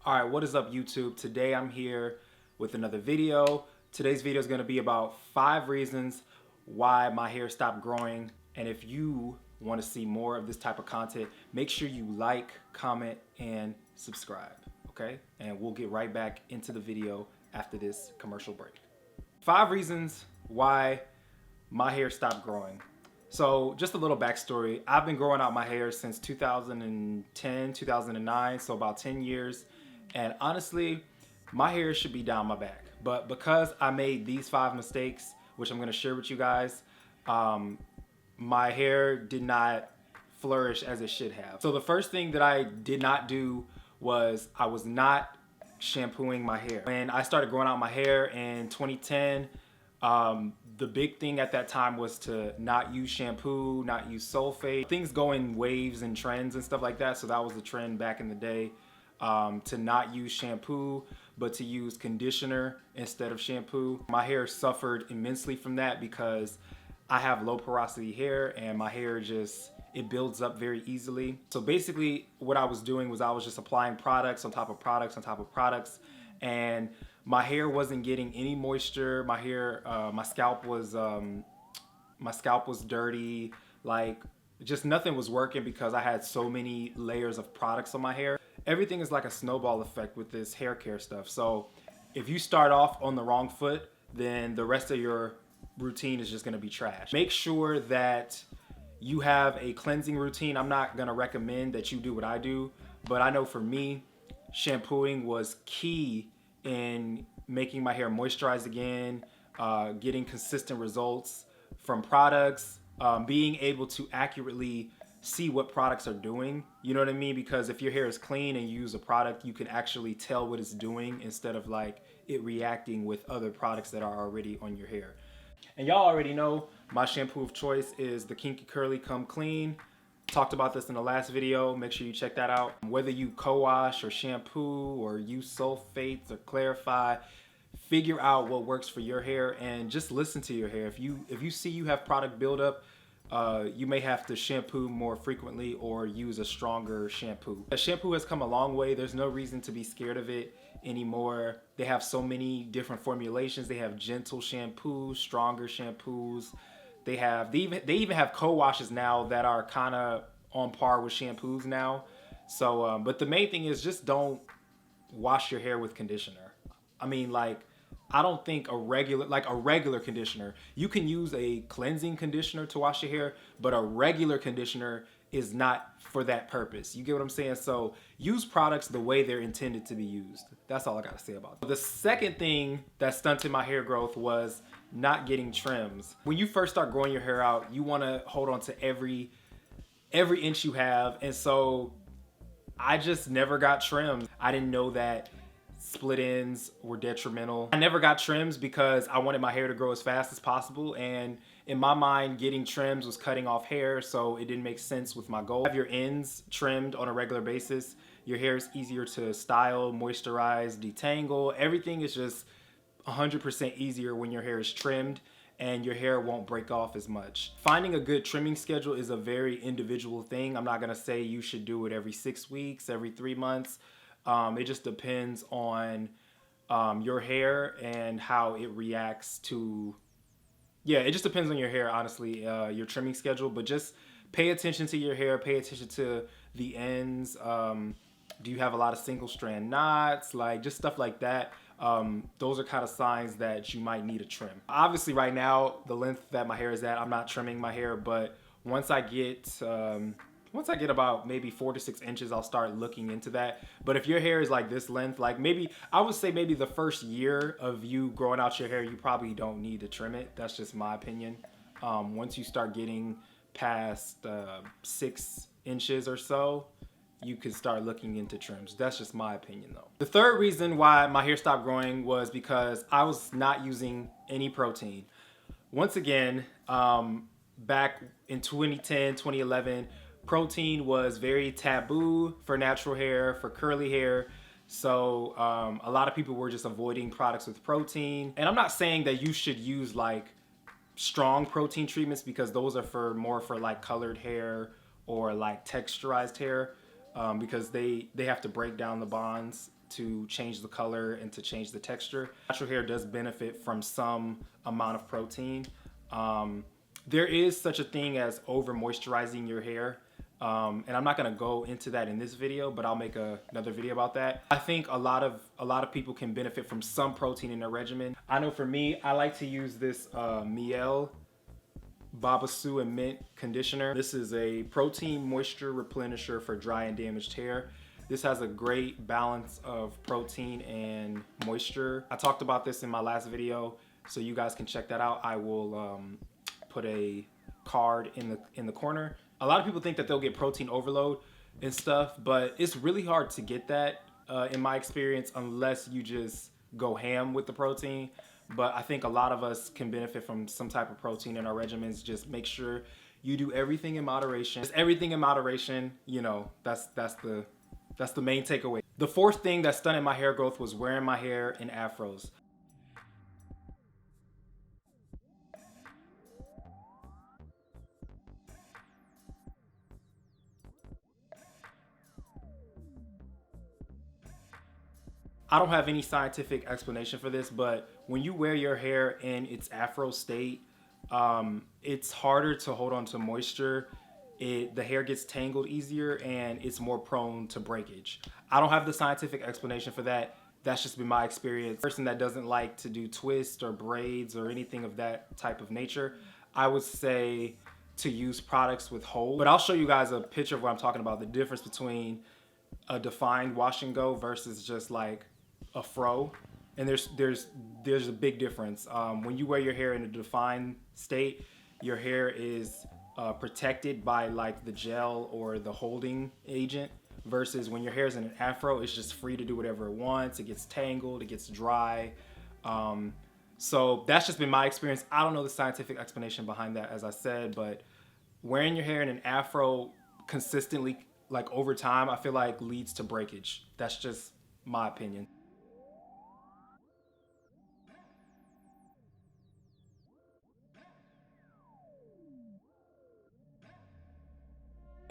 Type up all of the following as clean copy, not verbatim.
All right, what is up, YouTube? Today I'm here with another video. Today's video is going to be about 5 reasons why my hair stopped growing. And if you want to see more of this type of content, make sure you like, comment, and subscribe, okay? And we'll get right back into the video after this commercial break. 5 reasons why my hair stopped growing. So just a little backstory. I've been growing out my hair since 2010, 2009, so about 10 years. And honestly, my hair should be down my back. But because I made these 5 mistakes, which I'm gonna share with you guys, my hair did not flourish as it should have. So the first thing that I did not do was I was not shampooing my hair. When I started growing out my hair in 2010, the big thing at that time was to not use shampoo, not use sulfate. Things go in waves and trends and stuff like that. So that was the trend back in the day. To not use shampoo, but to use conditioner instead of shampoo. My hair suffered immensely from that because I have low porosity hair and my hair it builds up very easily. So basically what I was doing was I was just applying products on top of products on top of products, and my hair wasn't getting any moisture. My hair, my scalp was dirty. Like, just nothing was working because I had so many layers of products on my hair. Everything is like a snowball effect with this hair care stuff. So if you start off on the wrong foot, then the rest of your routine is just gonna be trash. Make sure that you have a cleansing routine. I'm not gonna recommend that you do what I do, but I know for me, shampooing was key in making my hair moisturize again, getting consistent results from products, being able to accurately see what products are doing. You know what I mean? Because if your hair is clean and you use a product, you can actually tell what it's doing instead of like it reacting with other products that are already on your hair. And y'all already know my shampoo of choice is the Kinky Curly Come Clean. Talked about this in the last video. Make sure you check that out. Whether you co-wash or shampoo or use sulfates or clarify, figure out what works for your hair and just listen to your hair. If you see you have product buildup, you may have to shampoo more frequently or use a stronger shampoo. The shampoo has come a long way. There's no reason to be scared of it anymore. They have so many different formulations. They have gentle shampoos, stronger shampoos. They even have co-washes now that are kind of on par with shampoos now. So, but the main thing is just don't wash your hair with conditioner. I mean, like, I don't think a regular conditioner, you can use a cleansing conditioner to wash your hair, but a regular conditioner is not for that purpose. You get what I'm saying? So use products the way they're intended to be used. That's all I gotta say about that. The second thing that stunted my hair growth was not getting trims. When you first start growing your hair out, you wanna hold on to every inch you have. And so I just never got trims. I didn't know that split ends were detrimental. I never got trims because I wanted my hair to grow as fast as possible, and in my mind, getting trims was cutting off hair, so it didn't make sense with my goal. Have your ends trimmed on a regular basis. Your hair is easier to style, moisturize, detangle. Everything is just 100% easier when your hair is trimmed, and your hair won't break off as much. Finding a good trimming schedule is a very individual thing. I'm not gonna say you should do it every 6 weeks, every 3 months. It just depends on your hair and how it reacts to, it just depends on your hair, honestly, your trimming schedule. But just pay attention to your hair, pay attention to the ends. Do you have a lot of single strand knots? Like, just stuff like that. Those are kind of signs that you might need a trim. Obviously right now, the length that my hair is at, I'm not trimming my hair, but once I get about maybe 4 to 6 inches, I'll start looking into that. But if your hair is like this length, like I would say maybe the first year of you growing out your hair, you probably don't need to trim it. That's just my opinion. Once you start getting past 6 inches or so, you could start looking into trims. That's just my opinion though. The third reason why my hair stopped growing was because I was not using any protein. Once again, back in 2010, 2011, protein was very taboo for natural hair, for curly hair. So a lot of people were just avoiding products with protein. And I'm not saying that you should use like strong protein treatments, because those are more for like colored hair or like texturized hair. because they have to break down the bonds to change the color and to change the texture. Natural hair does benefit from some amount of protein. There is such a thing as over moisturizing your hair. And I'm not gonna go into that in this video, but I'll make another video about that. I think a lot of people can benefit from some protein in their regimen. I know for me, I like to use this Miel Babasu and Mint conditioner. This is a protein moisture replenisher for dry and damaged hair. This has a great balance of protein and moisture. I talked about this in my last video, so you guys can check that out. I will put a card in the corner. A lot of people think that they'll get protein overload and stuff, but it's really hard to get that in my experience unless you just go ham with the protein. But I think a lot of us can benefit from some type of protein in our regimens. Just make sure you do everything in moderation. Just everything in moderation, you know, that's the main takeaway. The fourth thing that stunted my hair growth was wearing my hair in afros. I don't have any scientific explanation for this, but when you wear your hair in its afro state, it's harder to hold on to moisture. The hair gets tangled easier and it's more prone to breakage. I don't have the scientific explanation for that. That's just been my experience. A person that doesn't like to do twists or braids or anything of that type of nature, I would say to use products with holes. But I'll show you guys a picture of what I'm talking about, the difference between a defined wash and go versus just like a fro. And there's a big difference. When you wear your hair in a defined state, your hair is protected by like the gel or the holding agent, versus when your hair is in an afro, it's just free to do whatever it wants. It gets tangled, it gets dry. So that's just been my experience. I don't know the scientific explanation behind that, as I said, but wearing your hair in an afro consistently, like over time, I feel like leads to breakage. That's just my opinion.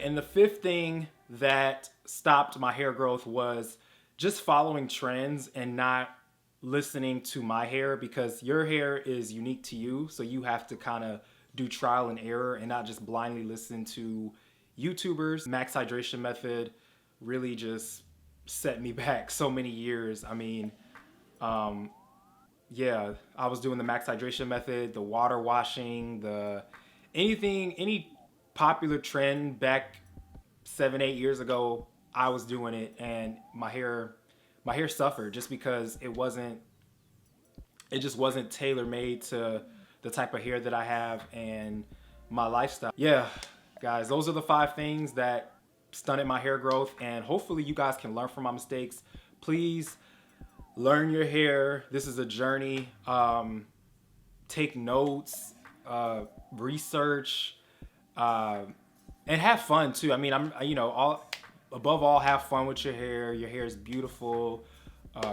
And the fifth thing that stopped my hair growth was just following trends and not listening to my hair, because your hair is unique to you. So you have to kind of do trial and error and not just blindly listen to YouTubers. Max hydration method really just set me back so many years. I mean, yeah, I was doing the max hydration method, the water washing, any popular trend back 7-8 years ago. I was doing it, and my hair suffered just because it just wasn't tailor made to the type of hair that I have and my lifestyle. Yeah, guys, those are the 5 things that stunted my hair growth, and hopefully you guys can learn from my mistakes. Please learn your hair. This is a journey. Take notes, research, and have fun too. I mean, above all, have fun with your hair. Your hair is beautiful.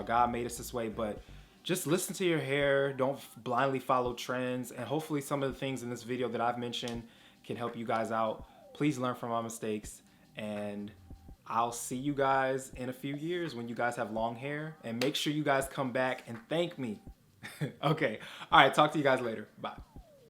God made us this way, but just listen to your hair. Don't blindly follow trends. And hopefully some of the things in this video that I've mentioned can help you guys out. Please learn from my mistakes, and I'll see you guys in a few years when you guys have long hair, and make sure you guys come back and thank me. Okay. All right. Talk to you guys later. Bye.